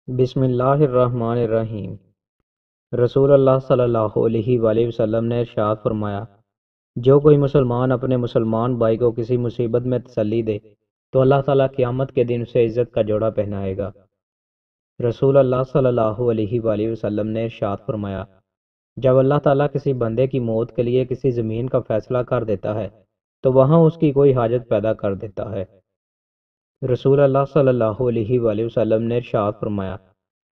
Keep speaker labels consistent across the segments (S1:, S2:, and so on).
S1: بسم اللہ الرحمن الرحیم۔ رسول اللہ صلی اللہ علیہ وآلہ وسلم نے ارشاد فرمایا، جو کوئی مسلمان اپنے مسلمان بھائی کو کسی مصیبت میں تسلی دے تو اللہ تعالیٰ قیامت کے دن اسے عزت کا جوڑا پہنائے گا۔ رسول اللہ صلی اللہ علیہ وآلہ وسلم نے ارشاد فرمایا، جب اللہ تعالیٰ کسی بندے کی موت کے لیے کسی زمین کا فیصلہ کر دیتا ہے تو وہاں اس کی کوئی حاجت پیدا کر دیتا ہے۔ رسول اللہ صلی اللہ علیہ وآلہ وسلم نے ارشاد فرمایا،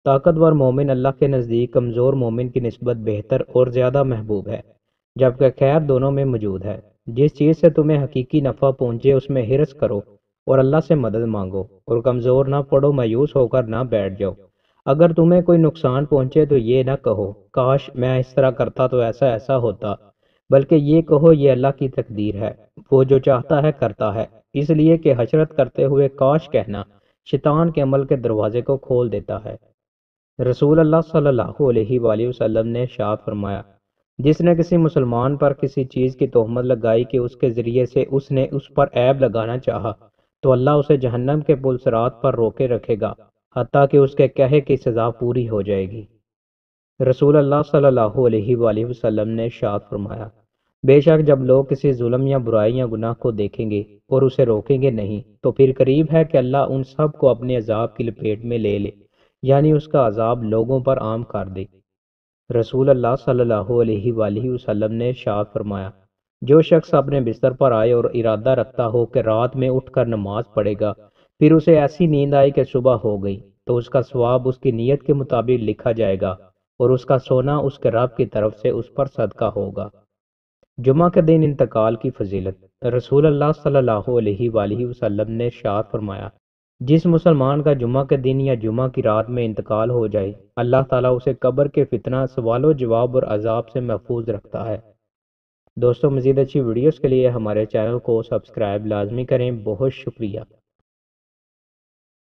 S1: طاقتور مومن اللہ کے نزدیک کمزور مومن کی نسبت بہتر اور زیادہ محبوب ہے، جبکہ خیر دونوں میں موجود ہے۔ جس چیز سے تمہیں حقیقی نفع پہنچے اس میں حرص کرو اور اللہ سے مدد مانگو، اور کمزور نہ پڑو، مایوس ہو کر نہ بیٹھ جاؤ۔ اگر تمہیں کوئی نقصان پہنچے تو یہ نہ کہو کاش میں اس طرح کرتا تو ایسا ایسا ہوتا، بلکہ یہ کہو یہ اللہ کی تقدیر ہے، وہ جو چاہتا ہے کرتا ہے۔ اس لیے کہ حسرت کرتے ہوئے کاش کہنا شیطان کے عمل کے دروازے کو کھول دیتا ہے۔ رسول اللہ صلی اللہ علیہ وآلہ وسلم نے ارشاد فرمایا، جس نے کسی مسلمان پر کسی چیز کی تہمت لگائی کہ اس کے ذریعے سے اس نے اس پر عیب لگانا چاہا تو اللہ اسے جہنم کے پل صراط پر روکے رکھے گا حتیٰ کہ اس کے کہے کی سزا پوری ہو جائے گی۔ رسول اللہ صلی اللہ علیہ وآلہ وسلم نے ارشاد فرمایا، بے شک جب لوگ کسی ظلم یا برائی یا گناہ کو دیکھیں گے اور اسے روکیں گے نہیں تو پھر قریب ہے کہ اللہ ان سب کو اپنے عذاب کی لپیٹ میں لے لے، یعنی اس کا عذاب لوگوں پر عام کر دے۔ رسول اللہ صلی اللہ علیہ وآلہ وسلم نے ارشاد فرمایا، جو شخص اپنے بستر پر آئے اور ارادہ رکھتا ہو کہ رات میں اٹھ کر نماز پڑھے گا، پھر اسے ایسی نیند آئی کہ صبح ہو گئی تو اس کا ثواب اس کی نیت کے مطابق لکھا جائے گا اور اس کا سونا اس کے رب کی طرف سے اس پر صدقہ ہوگا۔ جمعہ کے دن انتقال کی فضیلت۔ رسول اللہ صلی اللہ علیہ وآلہ وسلم نے ارشاد فرمایا، جس مسلمان کا جمعہ کے دن یا جمعہ کی رات میں انتقال ہو جائے اللہ تعالیٰ اسے قبر کے فتنہ، سوال و جواب اور عذاب سے محفوظ رکھتا ہے۔ دوستو، مزید اچھی ویڈیوز کے لیے ہمارے چینل کو سبسکرائب لازمی کریں۔ بہت شکریہ۔